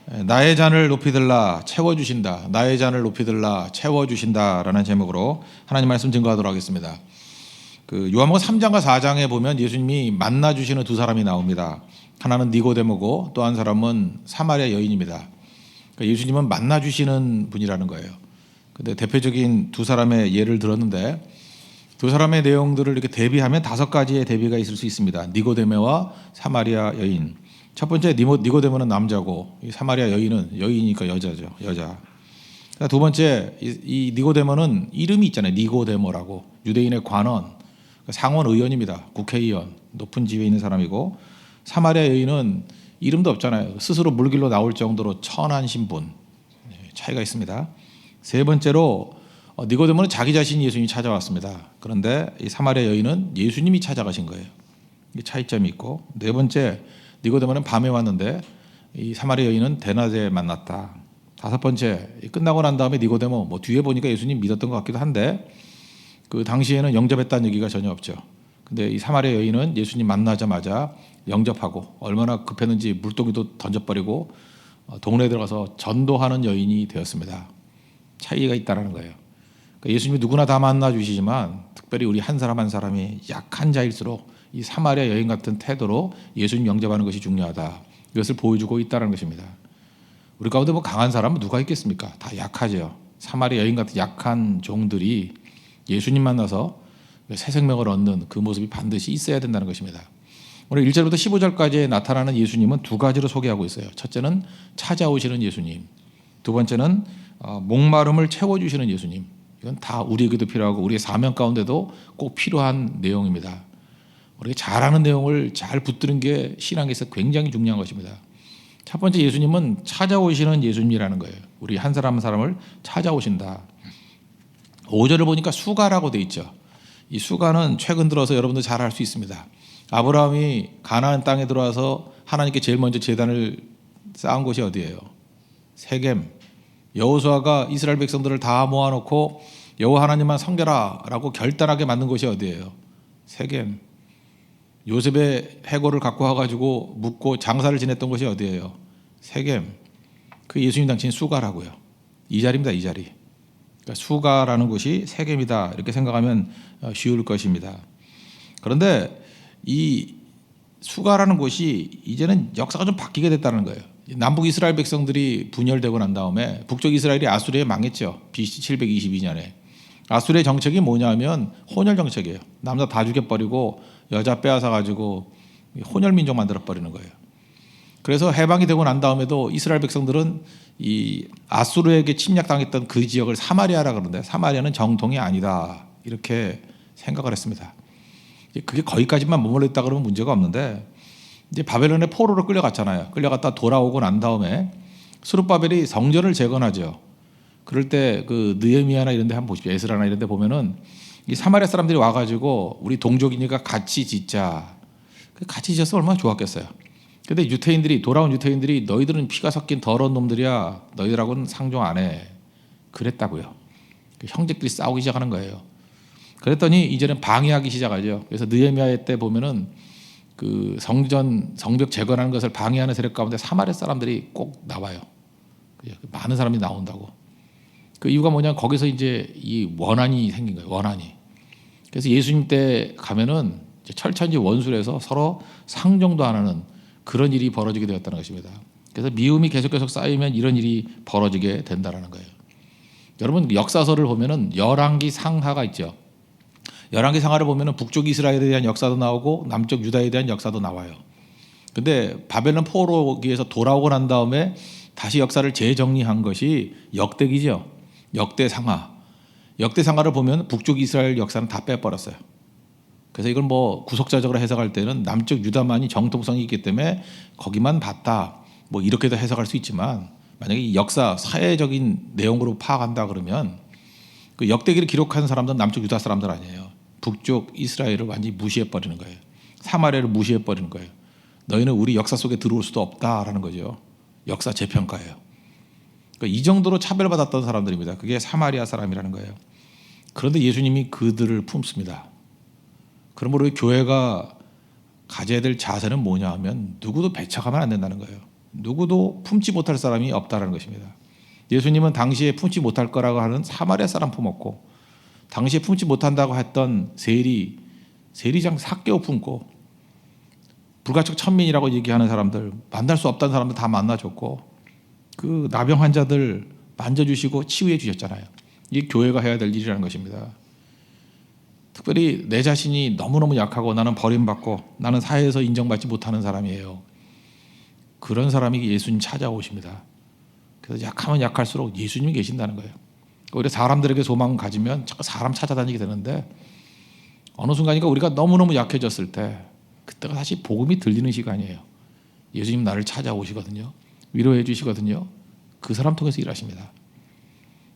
나의 잔을 높이 들라 채워주신다. 나의 잔을 높이 들라 채워주신다라는 제목으로 하나님 말씀 증거하도록 하겠습니다. 요한복음 3장과 4장에 보면 예수님이 만나주시는 두 사람이 나옵니다. 하나는 니고데모고 또 한 사람은 사마리아 여인입니다. 그러니까 예수님은 만나주시는 분이라는 거예요. 근데 대표적인 두 사람의 예를 들었는데 두 사람의 내용들을 이렇게 대비하면 5가지의 대비가 있을 수 있습니다. 니고데모와 사마리아 여인. 첫 번째 니고데모는 남자고 이 사마리아 여인은 여인이니까 여자죠. 여자. 두 번째 이 니고데모는 이름이 있잖아요. 니고데모라고 유대인의 관원, 상원 의원입니다. 국회의원, 높은 지위에 있는 사람이고 사마리아 여인은 이름도 없잖아요. 스스로 물길로 나올 정도로 천한 신분. 차이가 있습니다. 세 번째로 니고데모는 자기 자신이 예수님이 찾아왔습니다. 그런데 이 사마리아 여인은 예수님이 찾아가신 거예요. 이게 차이점이 있고 네 번째 니고데모는 밤에 왔는데 이 사마리아 여인은 대낮에 만났다. 5번째 끝나고 난 다음에 니고데모 뒤에 보니까 예수님 믿었던 것 같기도 한데 그 당시에는 영접했다는 얘기가 전혀 없죠. 근데 이 사마리아 여인은 예수님 만나자마자 영접하고 얼마나 급했는지 물동이도 던져버리고 동네에 들어가서 전도하는 여인이 되었습니다. 차이가 있다는 거예요. 그러니까 예수님이 누구나 다 만나주시지만 특별히 우리 한 사람 한 사람이 약한 자일수록 이 사마리아 여인 같은 태도로 예수님 영접하는 것이 중요하다. 이것을 보여주고 있다는 것입니다. 우리 가운데 강한 사람은 누가 있겠습니까? 다 약하죠. 사마리아 여인 같은 약한 종들이 예수님 만나서 새 생명을 얻는 그 모습이 반드시 있어야 된다는 것입니다. 오늘 1절부터 15절까지 나타나는 예수님은 2가지로 소개하고 있어요. 첫째는 찾아오시는 예수님. 두 번째는 목마름을 채워주시는 예수님. 이건 다 우리에게도 필요하고 우리의 사명 가운데도 꼭 필요한 내용입니다. 우리가 잘하는 내용을 잘 붙드는 게 신앙에서 굉장히 중요한 것입니다. 첫 번째 예수님은 찾아오시는 예수님이라는 거예요. 우리 한 사람 한 사람을 찾아오신다. 5절을 보니까 수가라고 돼 있죠. 이 수가는 최근 들어서 여러분들 잘 알 수 있습니다. 아브라함이 가나안 땅에 들어와서 하나님께 제일 먼저 제단을 쌓은 곳이 어디예요? 세겜. 여호수아가 이스라엘 백성들을 다 모아놓고 여호와 하나님만 섬겨라라고 결단하게 만든 곳이 어디예요? 세겜. 요셉의 해골을 갖고 와가지고 묻고 장사를 지냈던 곳이 어디예요? 세겜. 그 예수님 당신 수가라고요. 이 자리입니다. 이 자리. 그러니까 수가라는 곳이 세겜이다 이렇게 생각하면 쉬울 것입니다. 그런데 이 수가라는 곳이 이제는 역사가 좀 바뀌게 됐다는 거예요. 남북 이스라엘 백성들이 분열되고 난 다음에 북쪽 이스라엘이 아수르에 망했죠. BC 722년에. 아수르의 정책이 뭐냐면 혼혈 정책이에요. 남자 다 죽여버리고 여자 빼앗아 가지고 혼혈 민족 만들어 버리는 거예요. 그래서 해방이 되고 난 다음에도 이스라엘 백성들은 이 아수르에게 침략당했던 그 지역을 사마리아라 그러는데 사마리아는 정통이 아니다 이렇게 생각을 했습니다. 그게 거기까지만 머물러 있다 그러면 문제가 없는데 이제 바벨론의 포로로 끌려갔잖아요. 끌려갔다 돌아오고 난 다음에 스룹바벨이 성전을 재건하죠. 그럴 때 그 느헤미야나 이런 데 한번 보십시오. 에스라나 이런 데 보면은 이 사마리아 사람들이 와가지고 우리 동족이니까 같이 짓자. 같이 짓어서 얼마나 좋았겠어요. 근데 돌아온 유태인들이 너희들은 피가 섞인 더러운 놈들이야. 너희들하고는 상종 안 해. 그랬다고요. 형제끼리 싸우기 시작하는 거예요. 그랬더니 이제는 방해하기 시작하죠. 그래서 느헤미야 때 보면은 그 성벽 재건하는 것을 방해하는 세력 가운데 사마리아 사람들이 꼭 나와요. 많은 사람이 나온다고. 그 이유가 뭐냐? 거기서 이제 이 원한이 생긴 거예요. 원한이. 그래서 예수님 때 가면은 철천지 원수에서 서로 상종도 안 하는 그런 일이 벌어지게 되었다는 것입니다. 그래서 미움이 계속 쌓이면 이런 일이 벌어지게 된다는 거예요. 여러분 역사서를 보면은 열왕기 상하가 있죠. 열왕기 상하를 보면은 북쪽 이스라엘에 대한 역사도 나오고 남쪽 유다에 대한 역사도 나와요. 근데 바벨론 포로기에서 돌아오고 난 다음에 다시 역사를 재정리한 것이 역대기죠. 역대상하. 역대상하를 보면 북쪽 이스라엘 역사는 다 빼버렸어요. 그래서 이걸 구속자적으로 해석할 때는 남쪽 유다만이 정통성이 있기 때문에 거기만 봤다. 이렇게도 해석할 수 있지만 만약에 이 역사 사회적인 내용으로 파악한다 그러면 그 역대기를 기록한 사람들은 남쪽 유다 사람들 아니에요. 북쪽 이스라엘을 완전히 무시해버리는 거예요. 사마리아를 무시해버리는 거예요. 너희는 우리 역사 속에 들어올 수도 없다라는 거죠. 역사 재평가예요. 그러니까 이 정도로 차별받았던 사람들입니다. 그게 사마리아 사람이라는 거예요. 그런데 예수님이 그들을 품습니다. 그러므로 교회가 가져야 될 자세는 뭐냐 하면 누구도 배척하면 안 된다는 거예요. 누구도 품지 못할 사람이 없다는 것입니다. 예수님은 당시에 품지 못할 거라고 하는 사마리아 사람 품었고, 당시에 품지 못한다고 했던 세리장 삭개오 품고, 불가촉 천민이라고 얘기하는 사람들, 만날 수 없다는 사람들 다 만나줬고, 그 나병 환자들 만져주시고 치유해 주셨잖아요. 이게 교회가 해야 될 일이라는 것입니다. 특별히 내 자신이 너무너무 약하고 나는 버림받고 나는 사회에서 인정받지 못하는 사람이에요. 그런 사람이 예수님 찾아오십니다. 그래서 약하면 약할수록 예수님이 계신다는 거예요. 오히려 사람들에게 소망을 가지면 자꾸 사람 찾아다니게 되는데, 어느 순간인가 우리가 너무너무 약해졌을 때 그때가 다시 복음이 들리는 시간이에요. 예수님 나를 찾아오시거든요. 위로해 주시거든요. 그 사람 통해서 일하십니다.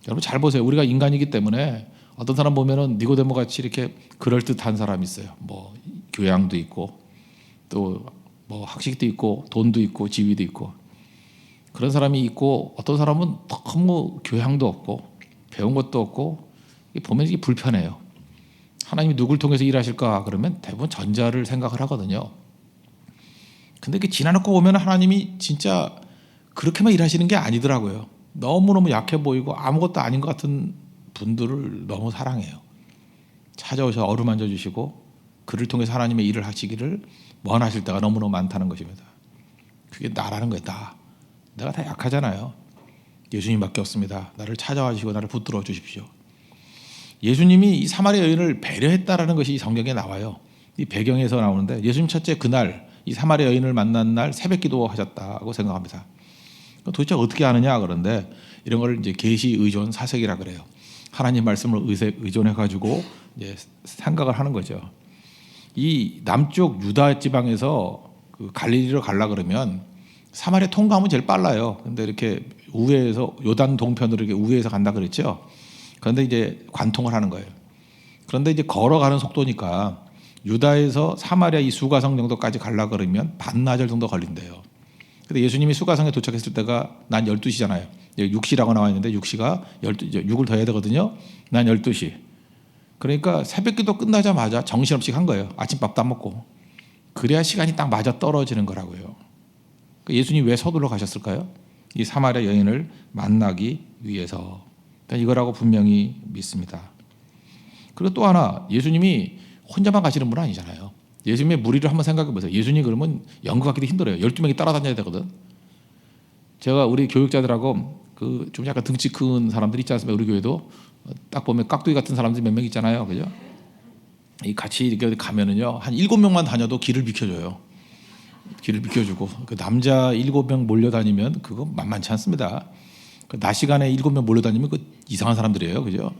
여러분 잘 보세요. 우리가 인간이기 때문에 어떤 사람 보면은 니고데모 같이 이렇게 그럴듯한 사람이 있어요. 뭐 교양도 있고 또 뭐 학식도 있고 돈도 있고 지위도 있고 그런 사람이 있고, 어떤 사람은 너무 교양도 없고 배운 것도 없고 보면 이게 불편해요. 하나님이 누굴 통해서 일하실까 그러면 대부분 전자를 생각을 하거든요. 근데 이렇게 지나놓고 보면 하나님이 진짜 그렇게만 일하시는 게 아니더라고요. 너무너무 약해 보이고 아무것도 아닌 것 같은 분들을 너무 사랑해요. 찾아오셔서 어루만져 주시고 그를 통해서 하나님의 일을 하시기를 원하실 때가 너무너무 많다는 것입니다. 그게 나라는 거예요. 내가 다 약하잖아요. 예수님밖에 없습니다. 나를 찾아와 주시고 나를 붙들어 주십시오. 예수님이 이 사마리아 여인을 배려했다라는 것이 성경에 나와요. 이 배경에서 나오는데, 예수님 첫째 그날 이 사마리아 여인을 만난 날 새벽 기도하셨다고 생각합니다. 도대체 어떻게 아느냐 그런데, 이런 걸 이제 계시 의존 사색이라 그래요. 하나님 말씀을 의존해 가지고 이제 생각을 하는 거죠. 이 남쪽 유다 지방에서 그 갈릴리로 가려 그러면 사마리아 통과하면 제일 빨라요. 근데 이렇게 우회해서 요단 동편으로 이렇게 우회해서 간다 그랬죠. 그런데 이제 관통을 하는 거예요. 그런데 이제 걸어가는 속도니까 유다에서 사마리아 이 수가성 정도까지 가려 그러면 반나절 정도 걸린대요. 근데 예수님이 수가성에 도착했을 때가 난 12시잖아요. 6시라고 나와 있는데 6시가 6을 더 해야 되거든요. 난 12시. 그러니까 새벽기도 끝나자마자 정신없이 간 거예요. 아침밥도 안 먹고. 그래야 시간이 딱 맞아 떨어지는 거라고요. 그러니까 예수님이 왜 서둘러 가셨을까요? 이 사마리아 여인을 만나기 위해서. 이거라고 분명히 믿습니다. 그리고 또 하나, 예수님이 혼자만 가시는 분은 아니잖아요. 예수님의 무리를 한번 생각해 보세요. 예수님 그러면 연구하기도 힘들어요. 12명이 따라다녀야 되거든. 제가 우리 교육자들하고 그 좀 약간 등치 큰 사람들 있지 않습니까? 우리 교회도 딱 보면 깍두기 같은 사람들이 몇 명 있잖아요. 그죠? 이 같이 이렇게 가면은요, 한 7명만 다녀도 길을 비켜줘요. 길을 비켜주고, 그 남자 7명 몰려다니면 그거 만만치 않습니다. 그 낮 시간에 7명 몰려다니면 그 이상한 사람들이에요. 그죠?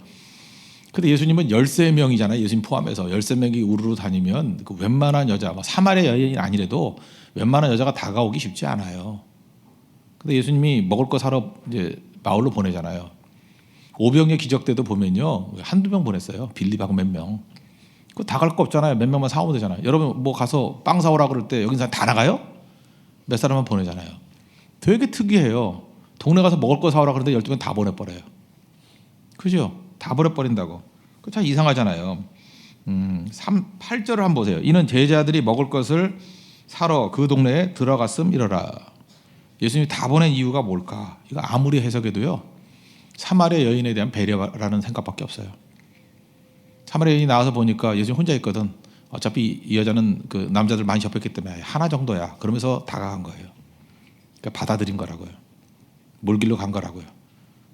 근데 예수님은 13명이잖아요. 예수님 포함해서 13명이 우르르 다니면 그 웬만한 여자, 뭐 사마리아 여인이 아니래도 웬만한 여자가 다가오기 쉽지 않아요. 근데 예수님이 먹을 거 사러 이제 마을로 보내잖아요. 오병의 기적 때도 보면요, 한두 명 보냈어요. 빌립하고 몇 명. 그거 다 갈 거 없잖아요. 몇 명만 사오면 되잖아요. 여러분 뭐 가서 빵 사오라 그럴 때 여기 사람 다 나가요? 몇 사람만 보내잖아요. 되게 특이해요. 동네 가서 먹을 거 사오라 그러는데 12명 다 보내버려요. 그죠? 다 보내버린다고. 그 참 이상하잖아요. 8절을 한번 보세요. 이는 제자들이 먹을 것을 사러 그 동네에 들어갔음이러라. 예수님이 다 보낸 이유가 뭘까? 이거 아무리 해석해도요, 사마리아 여인에 대한 배려라는 생각밖에 없어요. 사마리아 여인이 나와서 보니까 예수님 혼자 있거든. 어차피 이 여자는 그 남자들 많이 접했기 때문에 하나 정도야. 그러면서 다가간 거예요. 그러니까 받아들인 거라고요. 몰길로 간 거라고요.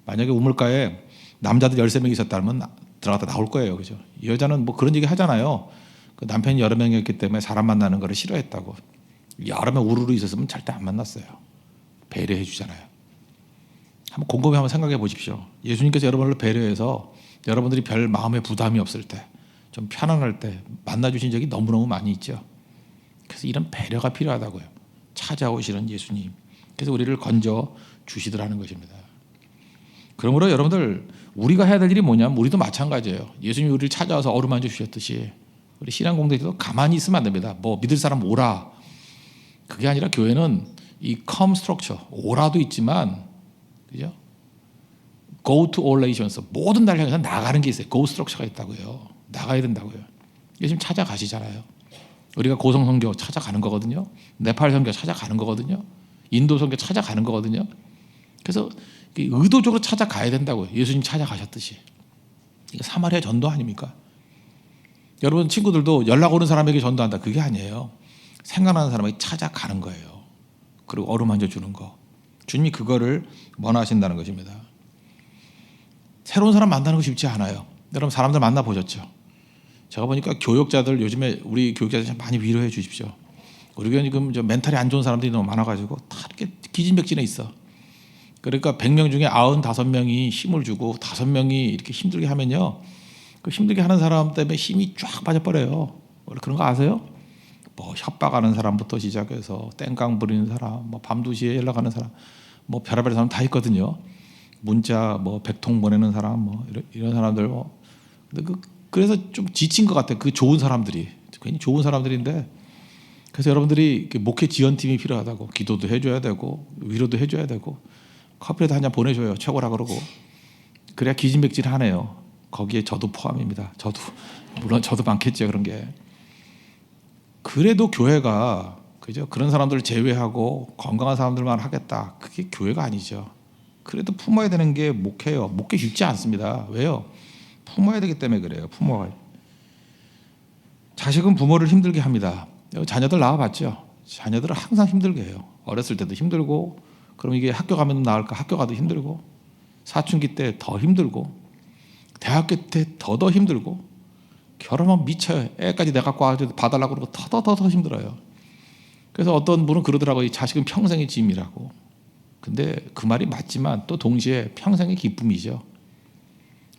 만약에 우물가에 남자들 13명 있었다면 들어갔다 나올 거예요. 그죠? 이 여자는 뭐 그런 얘기 하잖아요. 그 남편이 여러 명이었기 때문에 사람 만나는 거를 싫어했다고. 여러 명 우르르 있었으면 절대 안 만났어요. 배려해 주잖아요. 한번 곰곰이 한번 생각해 보십시오. 예수님께서 여러분을 배려해서 여러분들이 별 마음에 부담이 없을 때, 좀 편안할 때 만나 주신 적이 너무너무 많이 있죠. 그래서 이런 배려가 필요하다고요. 찾아오시는 예수님. 그래서 우리를 건져 주시더라는 것입니다. 그러므로 여러분들, 우리가 해야 될 일이 뭐냐면 우리도 마찬가지예요. 예수님이 우리를 찾아와서 어루만져 주셨듯이 우리 신앙공동체도 가만히 있으면 안 됩니다. 뭐 믿을 사람 오라. 그게 아니라 교회는 이 come structure, 오라도 있지만, 그죠? go to all nations, 모든 나라를 향해서 나가는 게 있어요. go structure가 있다고요. 나가야 된다고요. 예수님 찾아가시잖아요. 우리가 고성 선교 찾아가는 거거든요. 네팔 선교 찾아가는 거거든요. 인도 선교 찾아가는 거거든요. 그래서 의도적으로 찾아가야 된다고요. 예수님 찾아가셨듯이. 이게 사마리아 전도 아닙니까? 여러분 친구들도 연락 오는 사람에게 전도한다. 그게 아니에요. 생각나는 사람에게 찾아가는 거예요. 그리고 어루만져 주는 거. 주님이 그거를 원하신다는 것입니다. 새로운 사람 만나는 거 쉽지 않아요. 여러분 사람들 만나보셨죠? 제가 보니까 교역자들 요즘에 우리 교역자들 많이 위로해 주십시오. 우리 교회는 지금 멘탈이 안 좋은 사람들이 너무 많아가지고 다 이렇게 기진맥진해 있어. 그러니까 100명 중에 95명이 힘을 주고 5명이 이렇게 힘들게 하면요. 그 힘들게 하는 사람 때문에 힘이 쫙 빠져버려요. 원래 그런 거 아세요? 뭐 협박하는 사람부터 시작해서 땡깡 부리는 사람, 뭐 밤 2시에 연락하는 사람, 뭐 별의별 사람 다 있거든요. 문자 뭐 100통 보내는 사람, 뭐 이런 사람들 뭐. 근데 그래서 좀 지친 것 같아요. 그 좋은 사람들이 괜히 좋은 사람들인데. 그래서 여러분들이 목회 지원팀이 필요하다고 기도도 해줘야 되고 위로도 해줘야 되고 커피라도 한 잔 보내줘요. 최고라 그러고. 그래야 기진맥진하네요. 거기에 저도 포함입니다. 저도 물론 저도 많겠죠 그런 게. 그래도 교회가 그죠? 그런 사람들을 제외하고 건강한 사람들만 하겠다. 그게 교회가 아니죠. 그래도 품어야 되는 게 목회예요. 목회 쉽지 않습니다. 왜요? 품어야 되기 때문에 그래요. 품어야. 자식은 부모를 힘들게 합니다. 자녀들 낳아봤죠. 자녀들은 항상 힘들게 해요. 어렸을 때도 힘들고, 그럼 이게 학교 가면 나을까? 학교 가도 힘들고, 사춘기 때 더 힘들고, 대학교 때 더 힘들고, 결혼하면 미쳐요. 애까지 내가 갖고 와서 봐달라고 그러고 더 힘들어요. 그래서 어떤 분은 그러더라고요. 이 자식은 평생의 짐이라고. 근데 그 말이 맞지만 또 동시에 평생의 기쁨이죠.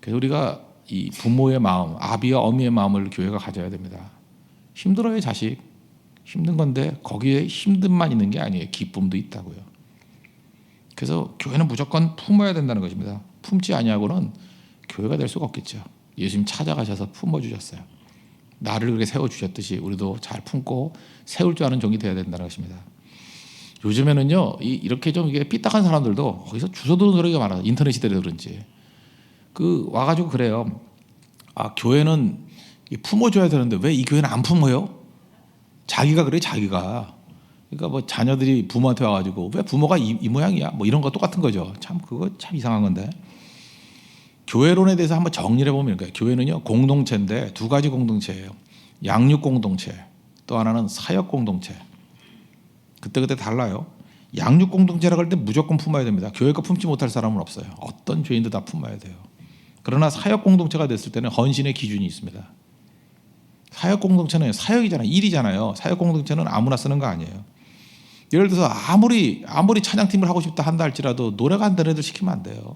그래서 우리가 이 부모의 마음, 아비와 어미의 마음을 교회가 가져야 됩니다. 힘들어요, 자식. 힘든 건데 거기에 힘듦만 있는 게 아니에요. 기쁨도 있다고요. 그래서 교회는 무조건 품어야 된다는 것입니다. 품지 아니하고는 교회가 될 수가 없겠죠. 예수님 찾아가셔서 품어주셨어요. 나를 그렇게 세워주셨듯이 우리도 잘 품고 세울 줄 아는 종이 되어야 된다는 것입니다. 요즘에는요, 이렇게 좀 이게 삐딱한 사람들도 거기서 주워두는 소리가 많아요. 인터넷 시대라 그런지. 와가지고 그래요. 아, 교회는 품어줘야 되는데 왜 이 교회는 안 품어요? 자기가 그래, 자기가. 그러니까 뭐 자녀들이 부모한테 와가지고 왜 부모가 이 모양이야? 뭐 이런 거 똑같은 거죠. 참, 그거 참 이상한 건데. 교회론에 대해서 한번 정리를 해보면 교회는요, 공동체인데 두 가지 공동체예요. 양육 공동체, 또 하나는 사역 공동체. 그때 달라요. 양육 공동체라고 할 때 무조건 품어야 됩니다. 교회가 품지 못할 사람은 없어요. 어떤 죄인도 다 품어야 돼요. 그러나 사역 공동체가 됐을 때는 헌신의 기준이 있습니다. 사역 공동체는 사역이잖아요. 일이잖아요. 사역 공동체는 아무나 쓰는 거 아니에요. 예를 들어서 아무리 찬양팀을 하고 싶다 한다 할지라도 노래가 안 되는 애들 시키면 안 돼요.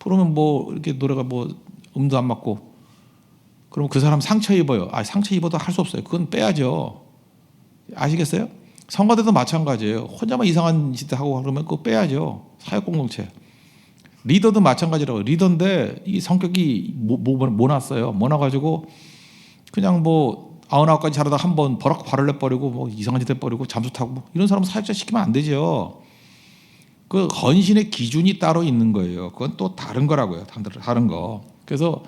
그러면 뭐 이렇게 노래가 뭐 음도 안 맞고 그럼 그 사람 상처 입어요. 상처 입어도 할 수 없어요. 그건 빼야죠. 아시겠어요? 성가대도 마찬가지예요. 혼자만 이상한 짓 하고 그러면 그거 빼야죠. 사역 공동체. 리더도 마찬가지라고요. 리더인데 이 성격이 모났어요. 모나가지고 그냥 뭐 99가지 잘하다 한 번 버럭 발을 내버리고 뭐 이상한 짓 해버리고 잠수 타고 뭐 이런 사람 사역자 시키면 안 되죠. 그 헌신의 기준이 따로 있는 거예요. 그건 또 다른 거라고요. 다른 거. 그래서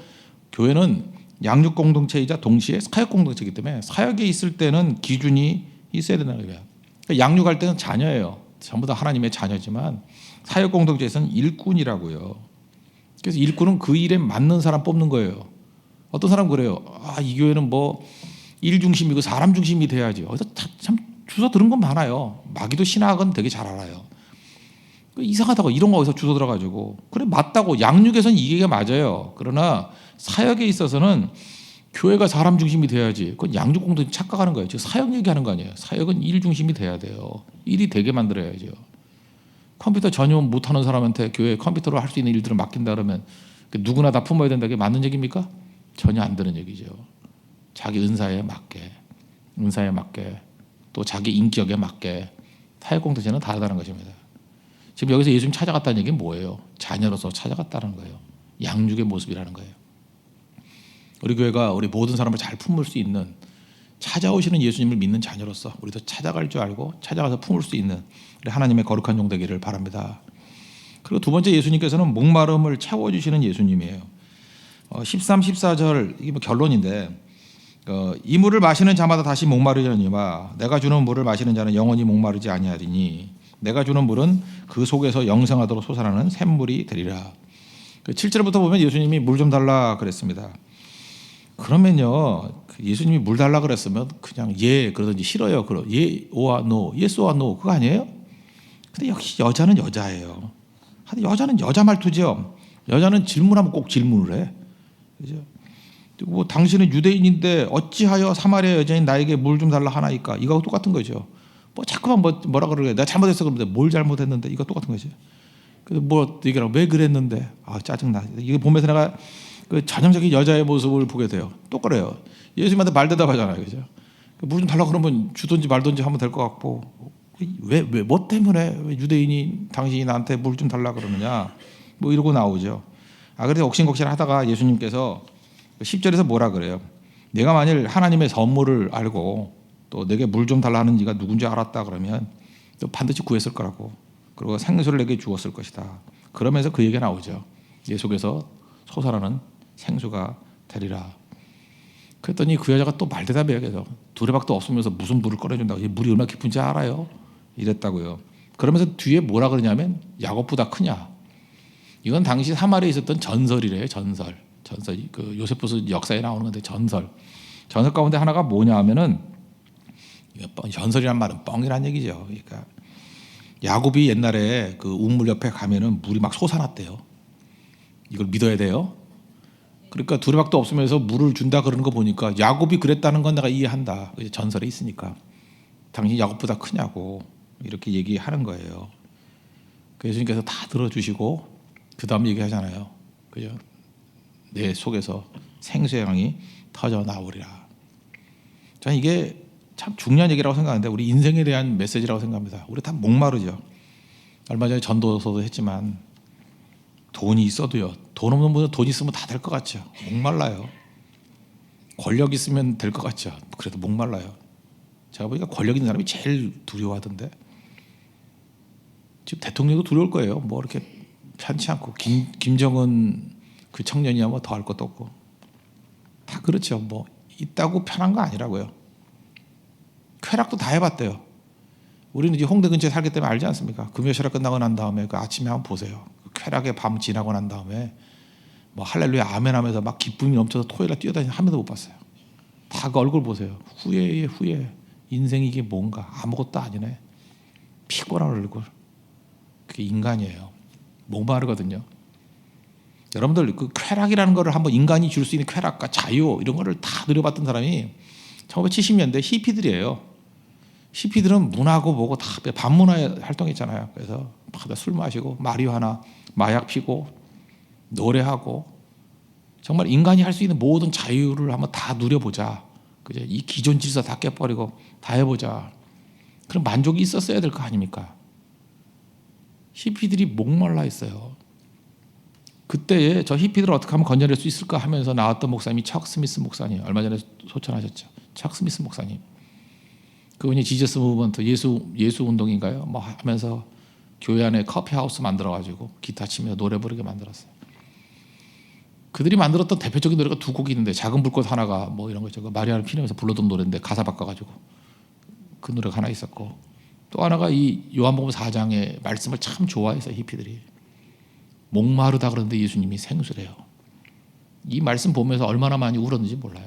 교회는 양육 공동체이자 동시에 사역 공동체이기 때문에 사역에 있을 때는 기준이 있어야 된다는 거예요. 그러니까 양육할 때는 자녀예요. 전부 다 하나님의 자녀지만 사역 공동체에서는 일꾼이라고요. 그래서 일꾼은 그 일에 맞는 사람 뽑는 거예요. 어떤 사람 그래요. 이 교회는 뭐 일 중심이고 사람 중심이 돼야지. 어디서 참 주워 들은 건 많아요. 마귀도 신학은 되게 잘 알아요. 이상하다고 이런 거 어디서 주워 들어가지고 그래 맞다고 양육에서는 이게 맞아요. 그러나 사역에 있어서는 교회가 사람 중심이 돼야지. 그건 양육 공동체 착각하는 거예요. 지금 사역 얘기하는 거 아니에요. 사역은 일 중심이 돼야 돼요. 일이 되게 만들어야죠. 컴퓨터 전용 못하는 사람한테 교회 컴퓨터로 할 수 있는 일들을 맡긴다 그러면 누구나 다 품어야 된다. 그게 맞는 얘기입니까? 전혀 안 되는 얘기죠. 자기 은사에 맞게 또 자기 인격에 맞게 사역 공동체는 다르다는 것입니다. 지금 여기서 예수님 찾아갔다는 얘기는 뭐예요? 자녀로서 찾아갔다는 거예요. 양육의 모습이라는 거예요. 우리 교회가 우리 모든 사람을 잘 품을 수 있는 찾아오시는 예수님을 믿는 자녀로서 우리도 찾아갈 줄 알고 찾아가서 품을 수 있는 우리 하나님의 거룩한 종 되기를 바랍니다. 그리고 두 번째 예수님께서는 목마름을 채워주시는 예수님이에요. 13, 14절 이게 뭐 결론인데 이 물을 마시는 자마다 다시 목마르려니와 내가 주는 물을 마시는 자는 영원히 목마르지 아니하리니 내가 주는 물은 그 속에서 영생하도록 솟아나는 샘물이 되리라. 7절부터 보면 예수님이 물 좀 달라 그랬습니다. 그러면요, 예수님이 물 달라 그랬으면 그냥 예 그러든지 싫어요 그러 예 오아 노 예스 오아 노 그거 아니에요? 근데 역시 여자는 여자예요. 여자는 여자 말투죠. 여자는 질문하면 꼭 질문을 해. 그죠? 뭐 당신은 유대인인데 어찌하여 사마리아 여자인 나에게 물 좀 달라 하나이까? 이거하고 똑같은 거죠. 뭐 자꾸만 뭐라 그러게 내가 잘못했어 그러는데 뭘 잘못했는데 이거 똑같은 거죠. 그래서 뭐 얘기하고 왜 그랬는데 짜증나. 이거 보면서 내가 그 전형적인 여자의 모습을 보게 돼요. 똑같아요. 예수님한테 말 대답하잖아요, 그죠? 물 좀 달라 그러면 주든지 말든지 하면 될 것 같고 왜 뭐 때문에 왜 유대인이 당신이 나한테 물 좀 달라 그러느냐 뭐 이러고 나오죠. 그래서 옥신곡신 하다가 예수님께서 10절에서 뭐라 그래요? 내가 만일 하나님의 선물을 알고 또 내게 물 좀 달라 하는 이가 누군지 알았다 그러면 또 반드시 구했을 거라고. 그리고 생수를 내게 주었을 것이다. 그러면서 그 얘기가 나오죠. 예 속에서 솟아나는 생수가 되리라. 그랬더니 그 여자가 또 말대답해요. 계속 두레박도 없으면서 무슨 물을 꺼내준다고. 이 물이 얼마나 깊은지 알아요? 이랬다고요. 그러면서 뒤에 뭐라 그러냐면 야곱보다 크냐. 이건 당시 사마리아에 있었던 전설이래요. 전설. 그 요세푸스 역사에 나오는 건데 전설 가운데 하나가 뭐냐 하면은 전설이란 말은 뻥이란 얘기죠. 그러니까 야곱이 옛날에 그 우물 옆에 가면은 물이 막 솟아났대요. 이걸 믿어야 돼요. 그러니까 두레박도 없으면서 물을 준다 그러는 거 보니까 야곱이 그랬다는 건 내가 이해한다. 전설에 있으니까 당신이 야곱보다 크냐고 이렇게 얘기하는 거예요. 그 예수님께서 다 들어주시고 그 다음 얘기하잖아요. 그죠? 내 속에서 생수의 강이 터져 나오리라. 저는 이게 참 중요한 얘기라고 생각하는데 우리 인생에 대한 메시지라고 생각합니다. 우리 다 목마르죠. 얼마 전에 전도서도 했지만 돈이 있어도요. 돈 없는 분은 돈 있으면 다 될 것 같죠. 목말라요. 권력 있으면 될 것 같죠. 그래도 목말라요. 제가 보니까 권력 있는 사람이 제일 두려워하던데. 지금 대통령도 두려울 거예요. 뭐 이렇게 편치 않고 김정은 그 청년이야 뭐 더 할 것도 없고 다 그렇죠. 뭐 있다고 편한 거 아니라고요. 쾌락도 다 해봤대요. 우리는 이제 홍대 근처에 살기 때문에 알지 않습니까? 금요시라 끝나고 난 다음에 그 아침에 한번 보세요. 그 쾌락의 밤 지나고 난 다음에 뭐 할렐루야 아멘 하면서 막 기쁨이 넘쳐서 토요일에 뛰어다니는 한 명도 못 봤어요. 다 그 얼굴 보세요. 후회의 후회. 인생이 이게 뭔가 아무것도 아니네. 피곤한 얼굴. 그게 인간이에요. 목마르거든요. 여러분들 그 쾌락이라는 거를 한번 인간이 줄 수 있는 쾌락과 자유 이런 거를 다 누려봤던 사람이 1970년대 히피들이에요. 히피들은 문화고 뭐고 다 반문화에 활동했잖아요. 그래서 막 술 마시고 마리화나 마약 피고 노래하고 정말 인간이 할 수 있는 모든 자유를 한번 다 누려보자. 그죠? 이 기존 질서 다 깨버리고 다 해보자. 그런 만족이 있었어야 될 거 아닙니까? 히피들이 목말라 있어요. 그때에 저 히피들을 어떻게 하면 건져낼 수 있을까 하면서 나왔던 목사님이 척 스미스 목사님, 얼마 전에 소천하셨죠. 척 스미스 목사님. 그분이 지저스 무브먼트 예수 운동인가요? 뭐 하면서 교회 안에 커피 하우스 만들어 가지고 기타 치며 노래 부르게 만들었어요. 그들이 만들었던 대표적인 노래가 두 곡이 있는데 작은 불꽃 하나가 뭐 이런 거죠. 마리아를 피우면서 불러던 노래인데 가사 바꿔 가지고 그 노래가 하나 있었고 또 하나가 이 요한복음 4장의 말씀을 참 좋아해서 히피들이 목마르다 그러는데 예수님이 생수래요. 이 말씀 보면서 얼마나 많이 울었는지 몰라요.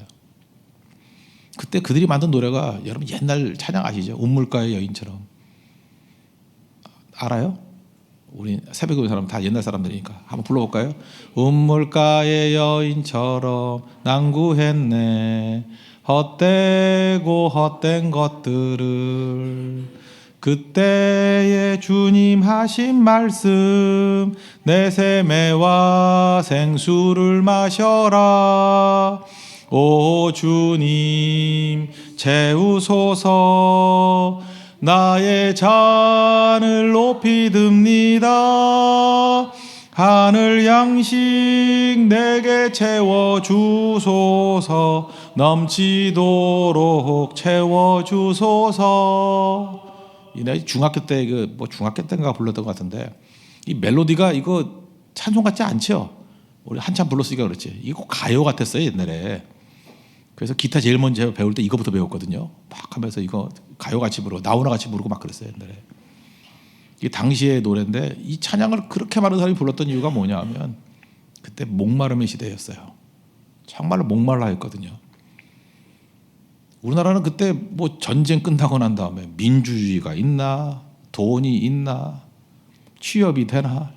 그때 그들이 만든 노래가 여러분 옛날 찬양 아시죠? 운물가의 여인처럼. 알아요? 우리 새벽에 온 사람 다 옛날 사람들이니까 한번 불러볼까요? 운물가의 여인처럼 난구했네 헛되고 헛된 것들을 그때에 주님 하신 말씀 내 세매와 생수를 마셔라 오 주님 채우소서 나의 잔을 높이 듭니다 하늘 양식 내게 채워주소서 넘치도록 채워주소서. 이 중학교 때 뭐 중학교 때인가 불렀던 것 같은데 이 멜로디가 이거 찬송 같지 않죠? 우리 한참 불렀으니까 그렇지. 이거 가요 같았어요 옛날에. 그래서 기타 제일 먼저 배울 때 이거부터 배웠거든요. 막 하면서 이거 가요 같이 부르고 나훈아 같이 부르고 막 그랬어요 옛날에. 이 당시의 노래인데 이 찬양을 그렇게 많은 사람이 불렀던 이유가 뭐냐 하면 그때 목마름의 시대였어요. 정말로 목말라 했거든요. 우리나라는 그때 뭐 전쟁 끝나고 난 다음에 민주주의가 있나, 돈이 있나, 취업이 되나.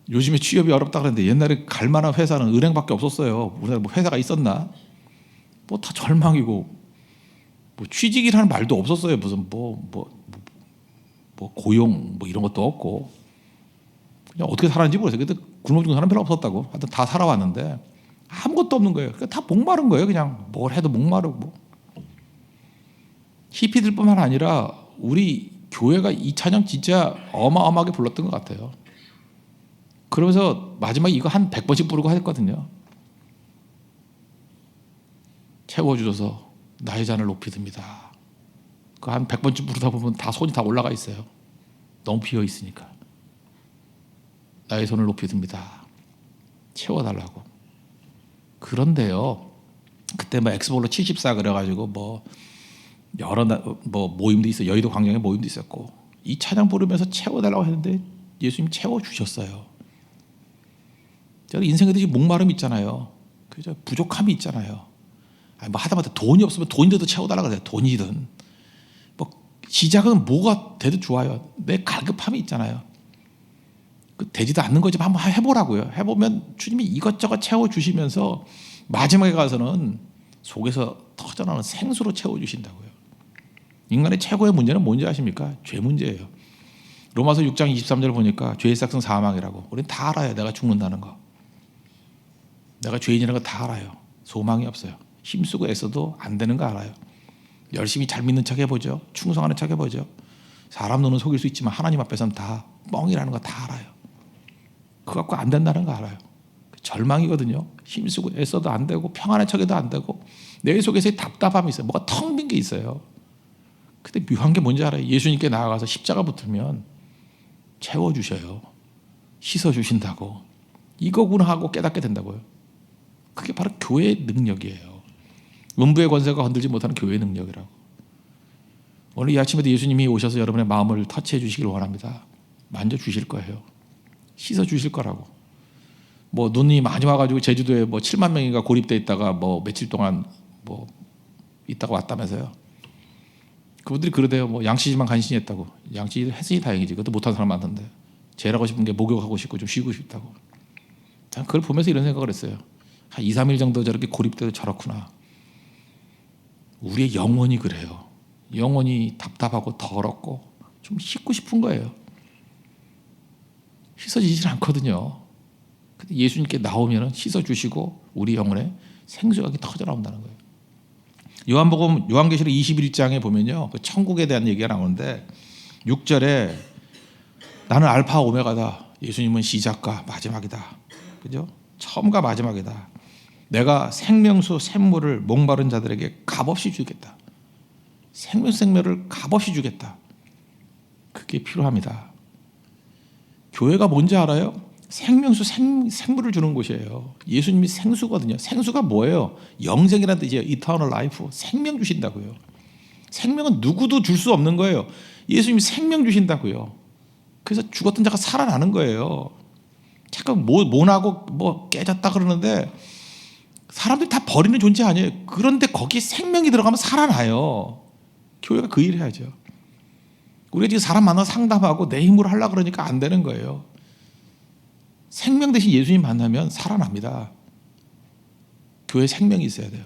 요즘에 취업이 어렵다 그랬는데 옛날에 갈 만한 회사는 은행밖에 없었어요. 우리나라 뭐 회사가 있었나? 뭐 다 절망이고 뭐 취직이라는 말도 없었어요. 무슨 뭐 고용 뭐 이런 것도 없고 그냥 어떻게 살았는지 모르겠어요. 그때 굶어 죽는 사람 별로 없었다고. 하여튼 다 살아왔는데 아무것도 없는 거예요. 그러니까 다 목마른 거예요. 그냥 뭘 해도 목마르고. 히피들뿐만 아니라 우리 교회가 이 찬양 진짜 어마어마하게 불렀던 것 같아요. 그러면서 마지막에 이거 한 100번씩 부르고 했거든요. 채워주셔서 나의 잔을 높이 듭니다. 그 한 100번쯤 부르다 보면 다 손이 다 올라가 있어요. 너무 비어 있으니까. 나의 손을 높이 듭니다. 채워달라고. 그런데요, 그때 뭐 엑스볼로 74 그래가지고 뭐 여러 뭐 모임도 있어, 여의도 광장에 모임도 있었고 이 찬양 부르면서 채워달라고 했는데 예수님 채워주셨어요. 제가 인생에 목마름이 있잖아요. 그죠? 부족함이 있잖아요. 아니 뭐 하다마다 돈이 없으면 돈이라도 채워달라고 그래요. 돈이든 뭐 시작은 뭐가 돼도 좋아요. 내 갈급함이 있잖아요. 그 되지도 않는 거지만 한번 해보라고요. 해보면 주님이 이것저것 채워주시면서 마지막에 가서는 속에서 터져나오는 생수로 채워주신다고요. 인간의 최고의 문제는 뭔지 아십니까? 죄 문제예요. 로마서 6장 23절 보니까 죄의 삭은 사망이라고. 우리는 다 알아요. 내가 죽는다는 거. 내가 죄인이라는 거 다 알아요. 소망이 없어요. 힘쓰고 애써도 안 되는 거 알아요. 열심히 잘 믿는 척 해보죠. 충성하는 척 해보죠. 사람 눈은 속일 수 있지만 하나님 앞에서는 다 뻥이라는 거 다 알아요. 그거 갖고 안 된다는 거 알아요. 절망이거든요. 힘쓰고 애써도 안 되고 평안한 척해도 안 되고 내 속에서 답답함이 있어요. 뭐가 텅 빈 게 있어요. 근데 묘한 게 뭔지 알아요? 예수님께 나아가서 십자가 붙으면 채워주셔요. 씻어주신다고. 이거구나 하고 깨닫게 된다고요. 그게 바로 교회의 능력이에요. 음부의 권세가 건들지 못하는 교회의 능력이라고. 오늘 이 아침에도 예수님이 오셔서 여러분의 마음을 터치해 주시길 원합니다. 만져주실 거예요. 씻어주실 거라고. 뭐 눈이 많이 와가지고 제주도에 뭐 7만 명인가 고립돼 있다가 뭐 며칠 동안 뭐 있다가 왔다면서요. 그분들이 그러대요. 뭐 양치지만 간신히 했다고. 양치 했으니 다행이지. 그것도 못한 사람 많던데. 제일 하고 싶은 게 목욕하고 싶고 좀 쉬고 싶다고. 난 그걸 보면서 이런 생각을 했어요. 한 2, 3일 정도 저렇게 고립돼도 저렇구나. 우리의 영혼이 그래요. 영혼이 답답하고 더럽고 좀 씻고 싶은 거예요. 씻어지질 않거든요. 근데 예수님께 나오면 씻어주시고 우리 영혼에 생수가 터져 나온다는 거예요. 요한복음 요한계시록 21장에 보면요, 그 천국에 대한 얘기가 나오는데 6절에 나는 알파 오메가다. 예수님은 시작과 마지막이다. 그죠? 처음과 마지막이다. 내가 생명수 샘물을 목마른 자들에게 값없이 주겠다. 생명을 값없이 주겠다. 그게 필요합니다. 교회가 뭔지 알아요? 생명수 생물을 주는 곳이에요. 예수님이 생수거든요. 생수가 뭐예요? 영생이라는 뜻이에요. Eternal life. 생명 주신다고요. 생명은 누구도 줄 수 없는 거예요. 예수님이 생명 주신다고요. 그래서 죽었던 자가 살아나는 거예요. 잠깐 모나고 뭐 깨졌다 그러는데 사람들이 다 버리는 존재 아니에요. 그런데 거기에 생명이 들어가면 살아나요. 교회가 그 일을 해야죠. 우리가 지금 사람 만나서 상담하고 내 힘으로 하려고 그러니까 안 되는 거예요. 생명 대신 예수님 만나면 살아납니다. 교회에 생명이 있어야 돼요.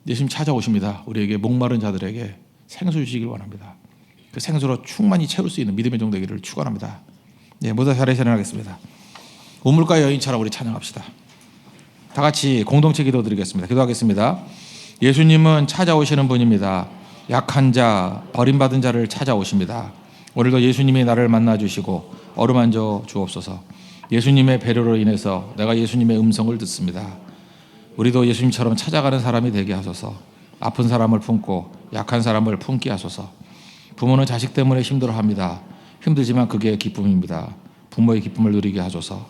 예수님 찾아오십니다. 우리에게 목마른 자들에게 생수 주시길 원합니다. 그 생수로 충만히 채울 수 있는 믿음의 종 되기를 축원합니다. 네, 모두 자리에 일어나겠습니다. 우물가 여인처럼 우리 찬양합시다. 다 같이 공동체 기도드리겠습니다. 기도하겠습니다. 예수님은 찾아오시는 분입니다. 약한 자, 버림받은 자를 찾아오십니다. 오늘도 예수님이 나를 만나주시고 어루만져 주옵소서. 예수님의 배려로 인해서 내가 예수님의 음성을 듣습니다. 우리도 예수님처럼 찾아가는 사람이 되게 하소서. 아픈 사람을 품고 약한 사람을 품게 하소서. 부모는 자식 때문에 힘들어합니다. 힘들지만 그게 기쁨입니다. 부모의 기쁨을 누리게 하소서.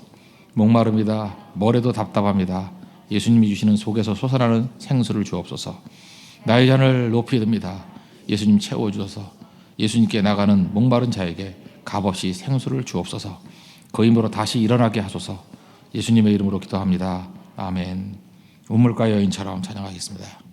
목마릅니다. 뭐래도 답답합니다. 예수님이 주시는 속에서 솟아나는 생수를 주옵소서. 나의 잔을 높이 듭니다. 예수님 채워주셔서 예수님께 나가는 목마른 자에게 값없이 생수를 주옵소서. 그 힘으로 다시 일어나게 하소서. 예수님의 이름으로 기도합니다. 아멘. 우물가 여인처럼 찬양하겠습니다.